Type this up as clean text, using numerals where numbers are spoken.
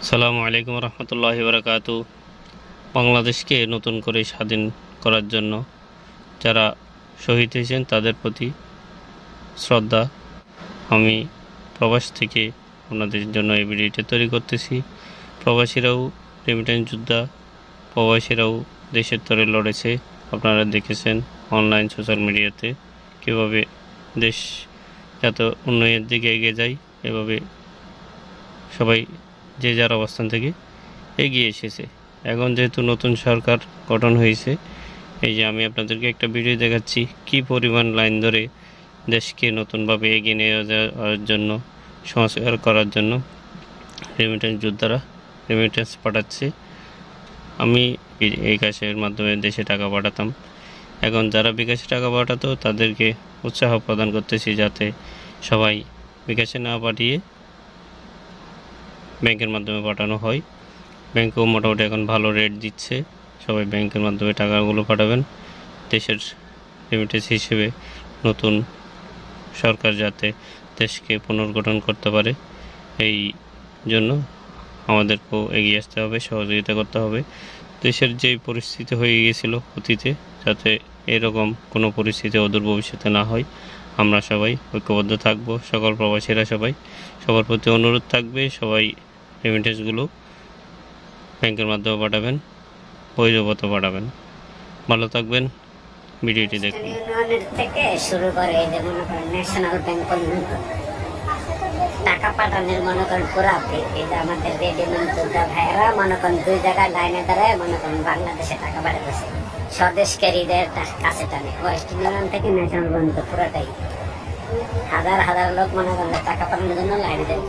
সালামু আলাইকুম রহমতুল্লাহি বারাকাতু। বাংলাদেশকে নতুন করে স্বাধীন করার জন্য যারা শহীদ হয়েছেন তাদের প্রতি শ্রদ্ধা। আমি প্রবাস থেকে আপনাদের জন্য এই ভিডিওটি তৈরি করতেছি। প্রবাসীরাও রেমিটেন্স যোদ্ধা, প্রবাসীরাও দেশের তরে লড়েছে। আপনারা দেখেছেন অনলাইন সোশ্যাল মিডিয়াতে কীভাবে দেশ যত উন্নয়নের দিকে এগিয়ে যায়, এভাবে সবাই যে যার অবস্থান থেকে এগিয়ে এসেছে। এখন যেহেতু নতুন সরকার গঠন হয়েছে, এই যে আমি আপনাদেরকে একটা ভিডিও দেখাচ্ছি কি পরিমাণ লাইন ধরে দেশকে নতুনভাবে এগিয়ে নিয়ে যাওয়ার জন্য, সংস্কার করার জন্য রেমিটেন্স যোদ্ধারা রেমিটেন্স পাঠাচ্ছে। আমি এই কাজের মাধ্যমে দেশে টাকা পাঠাতাম। এখন যারা বিকাশে টাকা পাঠাতো তাদেরকে উৎসাহ প্রদান করতেছি যাতে সবাই বিকাশে না পাঠিয়ে ব্যাংকের মাধ্যমে পাঠানো হয়। ব্যাংকেও মোটামুটি এখন ভালো রেট দিচ্ছে, সবাই ব্যাংকের মাধ্যমে টাকাগুলো পাঠাবেন। দেশের রেমিটেন্স হিসেবে নতুন সরকার যাতে দেশকে পুনর্গঠন করতে পারে, এই জন্য আমাদেরকেও এগিয়ে আসতে হবে, সহযোগিতা করতে হবে। দেশের যেই পরিস্থিতি হয়ে গিয়েছিল অতীতে, যাতে এরকম কোনো পরিস্থিতি অদূর ভবিষ্যতে না হয়, আমরা সবাই ঐক্যবদ্ধ থাকব। সকল প্রবাসীরা সবার প্রতি অনুরোধ থাকবে, সবাই রেমিটেন্সগুলো ব্যাংকের মাধ্যমে পাঠাবেন, বৈধপথ পাঠাবেন। ভালো থাকবেন, ভিডিওটি দেখুন। ইউনিয়নের থেকে শুরু করে যে মনে করেন ন্যাশনাল ব্যাংক পর্যন্ত টাকা পাঠানোর মনে করেন পুরো এই যে আমাদের রেডিমেন্ট যোদ্ধা ভাইয়েরা মনে করেন দুই জায়গায় লাইনে দাঁড়ায় মনে করেন বাংলাদেশে টাকা পাঠাতেছে, স্বদেশকারীদের কাছে টানে। ওয়েস্ট ইউনিয়ন থেকে ন্যাশনাল পর্যন্ত পুরোটাই হাজার হাজার লোক মনে করেন টাকা পাঠানোর জন্য লাইনে দেয়।